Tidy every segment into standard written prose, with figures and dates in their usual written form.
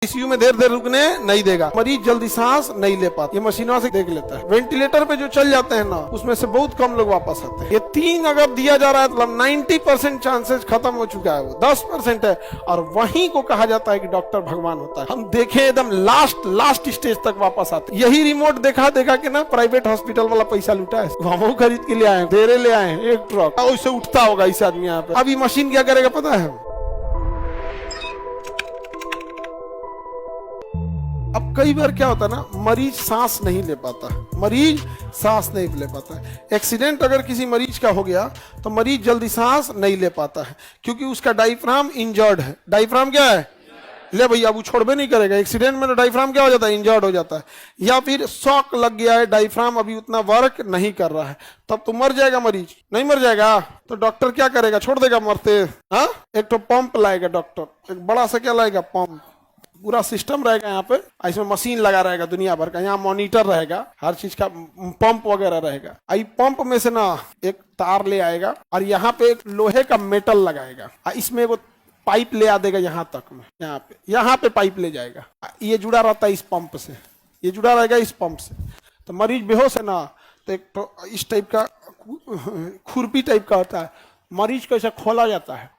ICU में देर देर रुकने नहीं देगा, मरीज जल्दी सांस नहीं ले पाता, ये मशीनों से देख लेता है। वेंटिलेटर पे जो चल जाते हैं ना, उसमें से बहुत कम लोग वापस आते हैं। ये 3 अगर दिया जा रहा है मतलब 90% चांसेस खत्म हो चुका है, वो 10% है। और वहीं को कहा जाता है कि डॉक्टर भगवान होता है। हम देखे एकदम लास्ट स्टेज तक वापस आते। यही रिमोट देखा के ना प्राइवेट हॉस्पिटल वाला पैसा लूटा है, हम खरीद के ले आए, देरे ले आए एक ट्रक, उससे उठता होगा इस आदमी यहाँ पे। अब ये मशीन क्या करेगा पता है? अब कई बार क्या होता है ना, मरीज सांस नहीं ले पाता, एक्सीडेंट अगर किसी मरीज का हो गया तो मरीज जल्दी सांस नहीं ले पाता है, क्योंकि उसका डायफ्राम इंजर्ड है। डायफ्राम क्या है? ले भैया, अब वो छोड़बे नहीं करेगा। एक्सीडेंट में तो डायफ्राम क्या हो जाता है? इंजर्ड हो जाता है। या फिर शॉक लग गया है, डायफ्राम अभी उतना वर्क नहीं कर रहा है, तब तो मर जाएगा मरीज। नहीं मर जाएगा तो डॉक्टर क्या करेगा? छोड़ देगा मरते? हाँ, एक तो पंप लाएगा डॉक्टर, एक बड़ा सा क्या लाएगा? पंप। पूरा सिस्टम रहेगा यहाँ पे, इसमें मशीन लगा रहेगा दुनिया भर का, यहाँ मॉनिटर रहेगा, हर चीज का पंप वगैरह रहेगा। आई पंप में से ना एक तार ले आएगा और यहाँ पे एक लोहे का मेटल लगाएगा, इसमें वो पाइप ले आ देगा यहाँ तक में, यहाँ पे पाइप ले जाएगा। ये जुड़ा रहता है इस पंप से, ये जुड़ा रहेगा इस पंप से। तो मरीज बेहोश है ना, तो एक तो इस टाइप का खुरपी टाइप का होता है, मरीज को ऐसा खोला जाता है,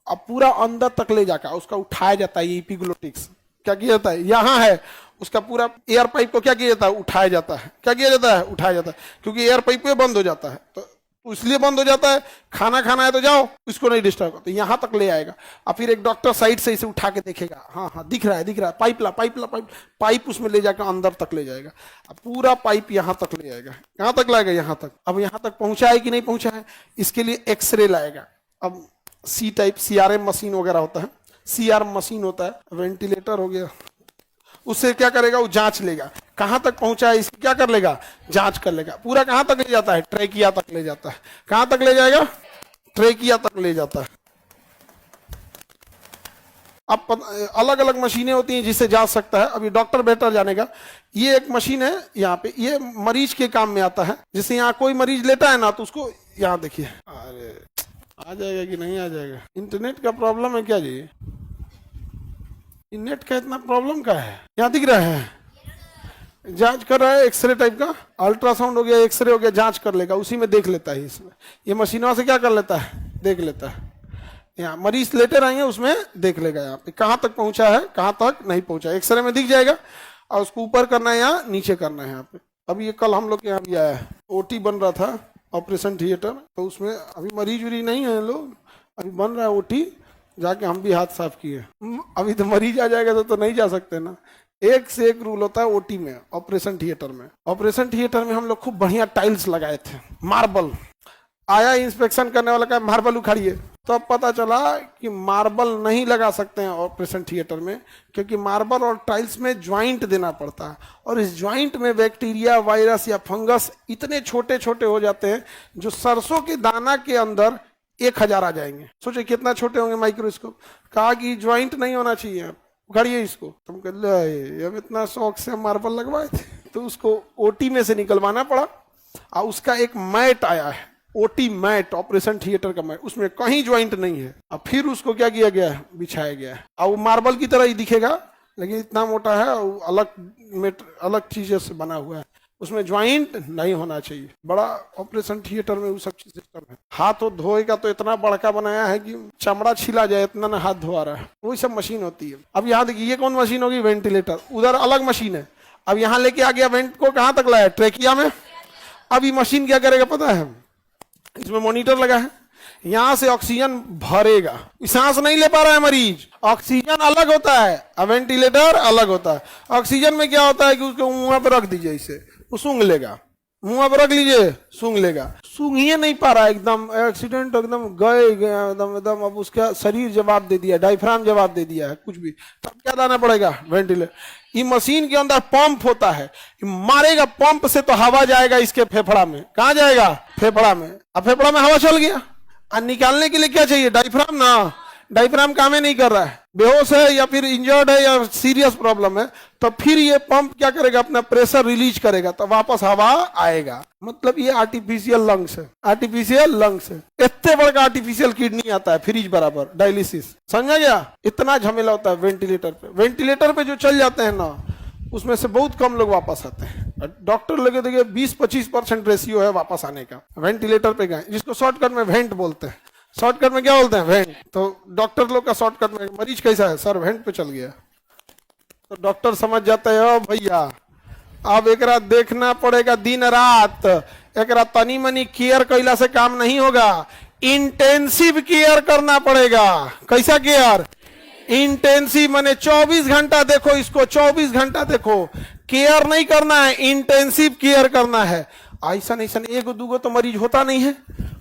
अब पूरा अंदर तक ले जाकर उसका उठाया जाता है। एपिग्लोटिक्स क्या किया जाता है? यहाँ है उसका पूरा एयर पाइप को क्या किया जाता है? उठाया जाता है। क्या किया जाता है? उठाया जाता है, क्योंकि एयर पाइप में बंद हो जाता है, तो इसलिए बंद हो जाता है। खाना खाना है तो जाओ, इसको नहीं डिस्टर्ब, तो यहाँ तक ले आएगा। और फिर एक डॉक्टर साइड से इसे उठा के देखेगा, हाँ दिख रहा है, पाइप उसमें ले जाकर अंदर तक ले जाएगा। अब पूरा पाइप यहाँ तक ले आएगा। कहाँ तक लाएगा? यहाँ तक। अब यहाँ तक पहुंचा है कि नहीं पहुंचा है, इसके लिए एक्सरे लाएगा। अब सी टाइप CRM मशीन वगैरह होता है, CR मशीन होता है, वेंटिलेटर हो गया, उससे क्या करेगा? वो जांच लेगा कहां तक पहुंचा है, इसकी क्या कर लेगा? जांच कर लेगा। पूरा कहां तक ले जाता है? ट्रेकिया तक ले जाता है। कहां तक ले जाएगा? ट्रेकिया तक ले जाता है। अब अलग अलग मशीनें होती हैं जिससे जांच सकता है, अभी डॉक्टर बेहतर जानेगा। ये एक मशीन है यहाँ पे, ये मरीज के काम में आता है। जैसे यहाँ कोई मरीज लेटा है ना, तो उसको यहाँ देखिए, अरे आ जाएगा कि नहीं आ जाएगा? इंटरनेट का प्रॉब्लम है क्या जी? नेट का इतना प्रॉब्लम का है? यहाँ दिख रहा है, जांच कर रहा है, एक्सरे टाइप का, अल्ट्रासाउंड हो गया, एक्सरे हो गया, जांच कर लेगा, उसी में देख लेता है। इसमें ये मशीनों से क्या कर लेता है? देख लेता है। यहाँ मरीज लेटे रहेंगे, उसमें देख लेगा यहाँ पे कहाँ तक पहुंचा है, कहाँ तक नहीं पहुंचा। एक्सरे में दिख जाएगा, और उसको ऊपर करना है या नीचे करना है यहाँ पे। अभी ये कल हम लोग के यहाँ भी आया है, OT बन रहा था, ऑपरेशन थिएटर, तो उसमें अभी मरीज उरीज नहीं है लोग, अभी बन रहा है OT, जाके हम भी हाथ साफ किए। अभी तो मरीज आ जाएगा तो नहीं जा सकते ना। एक से एक रूल होता है OT में, ऑपरेशन थिएटर में। ऑपरेशन थिएटर में हम लोग खूब बढ़िया टाइल्स लगाए थे, मार्बल। आया इंस्पेक्शन करने वाला का मार्बल उखाड़िए, तो अब पता चला कि मार्बल नहीं लगा सकते हैं ऑपरेशन थिएटर में, क्योंकि मार्बल और टाइल्स में ज्वाइंट देना पड़ता है, और इस ज्वाइंट में बैक्टीरिया, वायरस या फंगस इतने छोटे छोटे हो जाते हैं जो सरसों के दाना के अंदर 1000 आ जाएंगे। सोचिए कितना छोटे होंगे माइक्रोस्कोप। कहा कि ज्वाइंट नहीं होना चाहिए, उखाड़िए इसको। तुम कहते अब इतना शौक से मार्बल लगवाए थे, तो उसको OT में से निकलवाना पड़ा, और उसका एक मैट आया है, OT मैट, ऑपरेशन थिएटर का मैट, उसमें कहीं ज्वाइंट नहीं है। अब फिर उसको क्या किया गया है? बिछाया गया है। अब वो मार्बल की तरह ही दिखेगा, लेकिन इतना मोटा है, अलग चीजों से बना हुआ है, उसमें ज्वाइंट नहीं होना चाहिए। बड़ा ऑपरेशन थिएटर में वो सब चीज सिस्टम है। हाथ धोएगा तो इतना बड़का बनाया है कि चमड़ा छिला जाए, इतना ना हाथ धोआ रहा है, वही सब मशीन होती है। अब यहाँ देखिए, ये कौन मशीन होगी? वेंटिलेटर। उधर अलग मशीन है। अब यहाँ लेके आ गया, वेंट को कहाँ तक लाया? ट्रेकिया में। अब ये मशीन क्या करेगा पता है? इसमें मॉनिटर लगा है, यहाँ से ऑक्सीजन भरेगा। सांस नहीं ले पा रहा है मरीज, ऑक्सीजन अलग होता है, वेंटिलेटर अलग होता है। ऑक्सीजन में क्या होता है कि उसको मुंह पर रख दीजिए, इसे वो सूंघ लेगा, मुंह पर रख लीजिए, सूंघ लेगा। सूंघ ही नहीं पा रहा है, एकदम एक्सीडेंट, एकदम गए एकदम। अब उसका शरीर जवाब दे दिया, डायफ्राम जवाब दे दिया है, कुछ भी, तब क्या लाना पड़ेगा? वेंटिलेटर। ये मशीन के अंदर पंप होता है, मारेगा पंप से तो हवा जाएगा इसके फेफड़ा में। कहाँ जाएगा? फेफड़ा में। अब फेफड़ा में हवा चल गया, और निकालने के लिए क्या चाहिए? डायफ्राम ना। डायफ्राम काम ही नहीं कर रहा है, बेहोश है या फिर इंजर्ड है या सीरियस प्रॉब्लम है, तो फिर ये पंप क्या करेगा, अपना प्रेशर रिलीज करेगा, तो वापस हवा आएगा। मतलब ये आर्टिफिशियल लंग्स है, आर्टिफिशियल लंग्स है। इतने बड़ा आर्टिफिशियल किडनी आता है, फ्रिज बराबर, डायलिसिस, समझा गया? इतना झमेला होता है वेंटिलेटर पे। वेंटिलेटर पे जो चल जाते हैं ना, उसमें से बहुत कम लोग वापस आते हैं। डॉक्टर लगे देखिए 20-25% रेशियो है वापस आने का। वेंटिलेटर पे गए, जिसको शॉर्टकट में वेंट बोलते हैं। शॉर्टकट में क्या बोलते हैं? वेंट। तो डॉक्टर लोग का शॉर्टकट में, मरीज कैसा है सर, वेंट पे चल गया, तो डॉक्टर समझ जाता है, ओ भैया अब एक रात देखना पड़ेगा दिन रात, एक रात तनी मनी केयर कैला से काम नहीं होगा, इंटेंसिव केयर करना पड़ेगा। कैसा केयर? इंटेंसिव, माने 24 घंटा देखो इसको, 24 घंटा देखो, केयर नहीं करना है, इंटेंसिव केयर करना है। ऐसा एगो दूगो तो मरीज होता नहीं है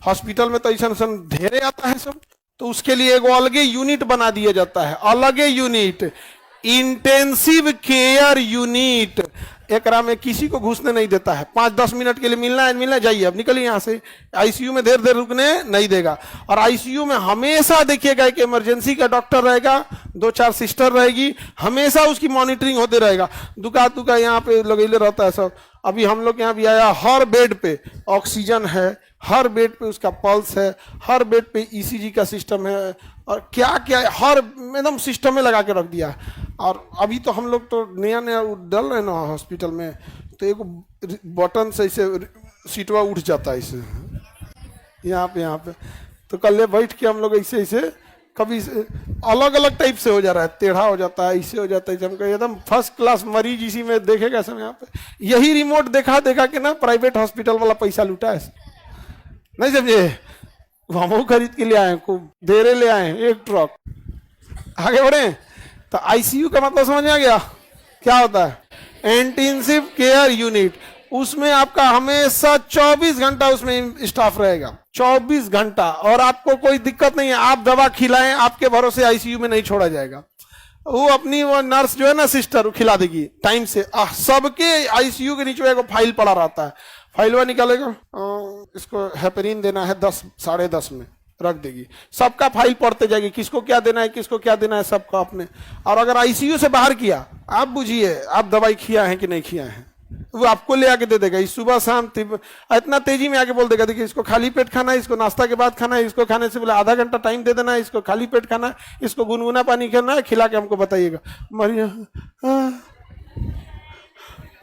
हॉस्पिटल में, तो ऐसा ढेरे आता है सब, तो उसके लिए एगो अलगे यूनिट बना दिया जाता है, अलगे यूनिट, इंटेंसिव केयर यूनिट। एकरा में किसी को घुसने नहीं देता है, 5-10 मिनट के लिए मिलना है जाइए, अब निकलिए यहाँ से। आईसीयू में देर देर रुकने नहीं देगा। और आईसीयू में हमेशा देखिएगा कि इमरजेंसी का डॉक्टर रहेगा, 2-4 सिस्टर रहेगी, हमेशा उसकी मॉनिटरिंग होते रहेगा। दुका यहाँ पे लगेले रहता है सब। अभी हम लोग यहाँ भी आया, हर बेड पे ऑक्सीजन है, हर बेड पे उसका पल्स है, हर बेड पे ईसीजी का सिस्टम है, और क्या क्या हर एकदम सिस्टम में लगा के रख दिया। और अभी तो हम लोग तो नया डल रहे ना हॉस्पिटल में, तो एक बटन से इसे सीटवा उठ जाता है इसे, यहाँ पे तो कल बैठ के हम लोग ऐसे कभी अलग अलग टाइप से हो जा रहा है, टेढ़ा हो जाता है, ऐसे हो जाता है, जब एकदम फर्स्ट क्लास मरीज इसी में देखेगा सब। यहाँ पे यही रिमोट देखा के ना प्राइवेट हॉस्पिटल वाला पैसा लूटा है, नहीं समझे? हम खरीद के ले आए, खूब देरे ले आए, एक ट्रक। आगे बढ़े तो आईसीयू का मतलब समझ में आ गया क्या होता है? Intensive care unit. उसमें आपका हमेशा 24 घंटा उसमें स्टाफ रहेगा, 24 घंटा, और आपको कोई दिक्कत नहीं है, आप दवा खिलाएं, आपके भरोसे आईसीयू में नहीं छोड़ा जाएगा। वो अपनी वो नर्स जो है ना, सिस्टर, वो खिला देगी टाइम से। सबके आईसीयू के नीचे एगो फाइल पड़ा रहता है, फाइलवा निकालेगा, इसको हेपरिन देना है 10, 10:30 में रख देगी, सबका फाइल पढ़ते जाएगी, किसको क्या देना है, किसको क्या देना है, सबका अपने। और अगर आईसीयू से बाहर किया, आप बुझिए आप दवाई खिया है कि नहीं खिया है, वो आपको ले आके दे देगा। इस सुबह शाम इतना तेजी में आके बोल देगा, देखिए इसको खाली पेट खाना है, इसको नाश्ता के बाद खाना है, इसको खाने से बोले आधा घंटा टाइम दे देना है, इसको खाली पेट खाना है, इसको गुनगुना पानी खाना है, खिला के हमको बताइएगा। मरिया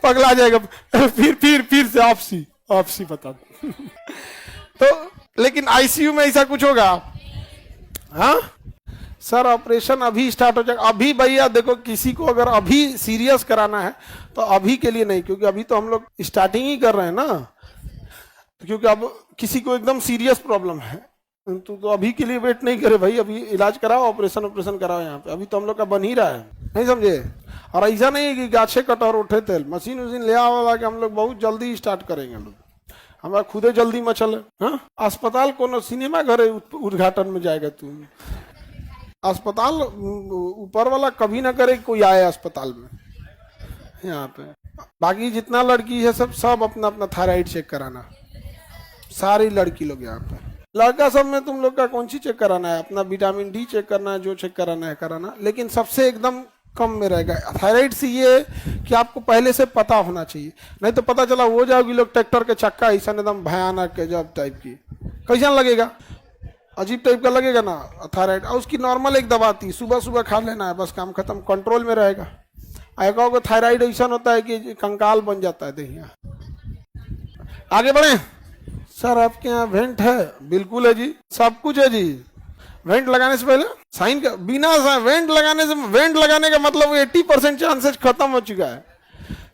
पगला जाएगा, फिर से आपसी बता दो। तो लेकिन आईसीयू में ऐसा कुछ होगा? हाँ सर, ऑपरेशन अभी स्टार्ट हो जाएगा। अभी भैया देखो, किसी को अगर अभी सीरियस कराना है तो अभी के लिए नहीं, क्योंकि अभी तो हम लोग स्टार्टिंग ही कर रहे हैं ना, क्योंकि अब किसी को एकदम सीरियस प्रॉब्लम है तो अभी के लिए वेट नहीं करे भाई, अभी इलाज कराओ, ऑपरेशन कराओ। यहाँ पे अभी तो हम लोग का बन ही रहा है, नहीं समझे? और ऐसा नहीं है कि गाछे कटोर उठे तेल, मशीन उशीन ले आवा के हम लोग बहुत जल्दी स्टार्ट करेंगे। लोग हमारा खुदे जल्दी मचल है। हाँ, अस्पताल कोनो सिनेमा घर उद्घाटन में जाएगा तू? अस्पताल ऊपर वाला कभी ना करे कोई आए अस्पताल में यहाँ पे। बाकी जितना लड़की है सब अपना अपना थायराइड चेक कराना, सारी लड़की लोग यहाँ पे। लड़का सब में तुम लोग का कौन सी चेक कराना है? अपना विटामिन डी चेक करना है, जो चेक कराना है कराना, लेकिन सबसे एकदम कम में रहेगा। थायराइड से ये कि आपको पहले से पता होना चाहिए, नहीं तो पता चला हो जाओगी लोग ट्रैक्टर के चक्का ऐसा एकदम भयानक जब टाइप की, कैसा लगेगा? अजीब टाइप का लगेगा ना थायराइड। और उसकी नॉर्मल एक दवा आती है, सुबह सुबह खा लेना है, बस काम खत्म, कंट्रोल में रहेगा। एक थायराइड ऐसा होता है कि कंकाल बन जाता है दहिया। आगे बढ़े सर, आपके यहाँ वेंट है? बिल्कुल है जी, सब कुछ है जी। वेंट लगाने से पहले साइन का, बिना वेंट लगाने का मतलब 80% चांसेस खत्म हो चुका है।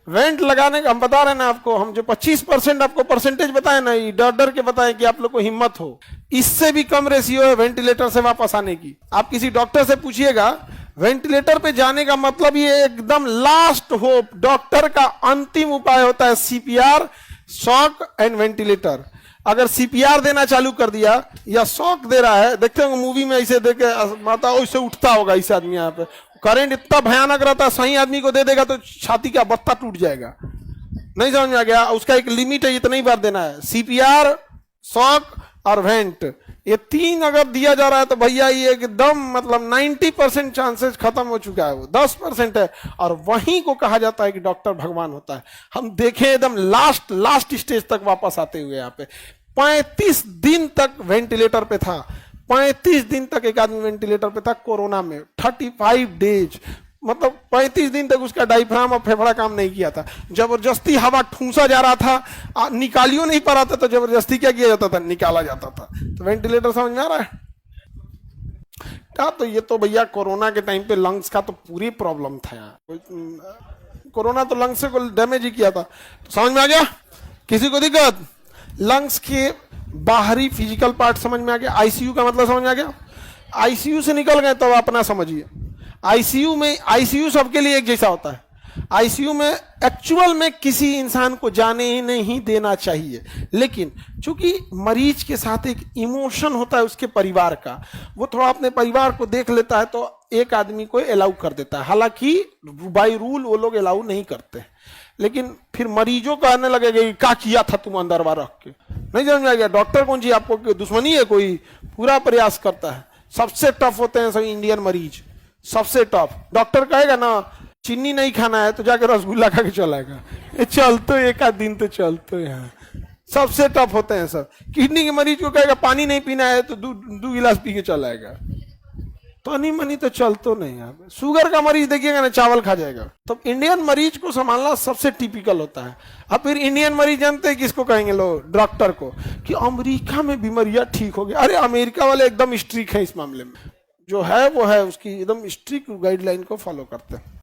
वेंट लगाने का हम बता रहे हैं ना आपको, हम जो 25% आपको परसेंटेज बताए ना, ये डर के बताए कि आप लोग को हिम्मत हो, इससे भी कम रेशियो है वेंटिलेटर से वापस आने की। आप किसी डॉक्टर से पूछिएगा, वेंटिलेटर पे जाने का मतलब ये एकदम लास्ट होप, डॉक्टर का अंतिम उपाय होता है सीपीआर, शॉक एंड वेंटिलेटर। अगर सीपीआर देना चालू कर दिया या शॉक दे रहा है, देखते होंगे मूवी में ऐसे देखे माता वैसे उठता होगा इस आदमी, यहाँ पे करंट इतना भयानक रहता है, सही आदमी को दे देगा तो छाती का बत्ता टूट जाएगा। नहीं समझ में आ गया? उसका एक लिमिट है, इतना ही बार देना है। सीपीआर, शॉक और वेंट, ये 3 अगर दिया जा रहा है तो भैया ये एकदम मतलब 90% चांसेस खत्म हो चुका है, वो 10% है। और वहीं को कहा जाता है कि डॉक्टर भगवान होता है। हम देखें एकदम लास्ट स्टेज तक वापस आते हुए यहाँ पे 35 दिन तक वेंटिलेटर पे था, 35 दिन तक एक आदमी वेंटिलेटर पे था कोरोना में, 35 डेज, मतलब 35 दिन तक उसका डायफ्राम और फेफड़ा काम नहीं किया था। जबरदस्ती हवा ठूंसा जा रहा था, निकालियो नहीं पा रहा था, तो जबरदस्ती क्या किया जाता था, निकाला जाता था। तो वेंटिलेटर समझ में आ रहा है क्या? तो ये तो भैया कोरोना के टाइम पे लंग्स का तो पूरी प्रॉब्लम था यार। कोरोना तो लंग्स को डैमेज ही किया था। तो समझ में आ गया? किसी को दिक्कत? लंग्स के बाहरी फिजिकल पार्ट समझ में आ गया। आईसीयू का मतलब समझ में आ गया? आईसीयू से निकल गए तो अपना समझिए। आईसीयू सबके लिए एक जैसा होता है। आईसीयू में एक्चुअल में किसी इंसान को जाने ही नहीं देना चाहिए, लेकिन चूंकि मरीज के साथ एक इमोशन होता है उसके परिवार का, वो थोड़ा अपने परिवार को देख लेता है तो एक आदमी को अलाउ कर देता है। हालांकि बाय रूल वो लोग अलाउ नहीं करते, लेकिन फिर मरीजों को आने लगेगा कि क्या किया था तुम अंदर बार रख के। नहीं समझ में आ गया? डॉक्टर कौन सी आपको दुश्मनी है कोई? पूरा प्रयास करता है। सबसे टफ होते हैं सभी इंडियन मरीज, सबसे टफ। डॉक्टर कहेगा ना चीनी नहीं खाना है तो जाकर रसगुल्ला खा के चलाएगा, ये चलते एक आध दिन तो चलते हैं। सबसे टफ होते हैं सब। किडनी के मरीज को कहेगा पानी नहीं पीना है तो 2 गिलास पी के चलाएगा, पानी मनी तो चलतो नहीं है। शुगर का मरीज देखिएगा ना चावल खा जाएगा। तो इंडियन मरीज को संभालना सबसे टिपिकल होता है। अब फिर इंडियन मरीज जानते हैं किसको कहेंगे लोग? डॉक्टर को, कि अमेरिका में बीमारियां ठीक हो गई। अरे अमेरिका वाले एकदम स्ट्रिक्ट है इस मामले में, जो है वो है, उसकी एकदम स्ट्रिक्ट गाइडलाइन को फॉलो करते हैं।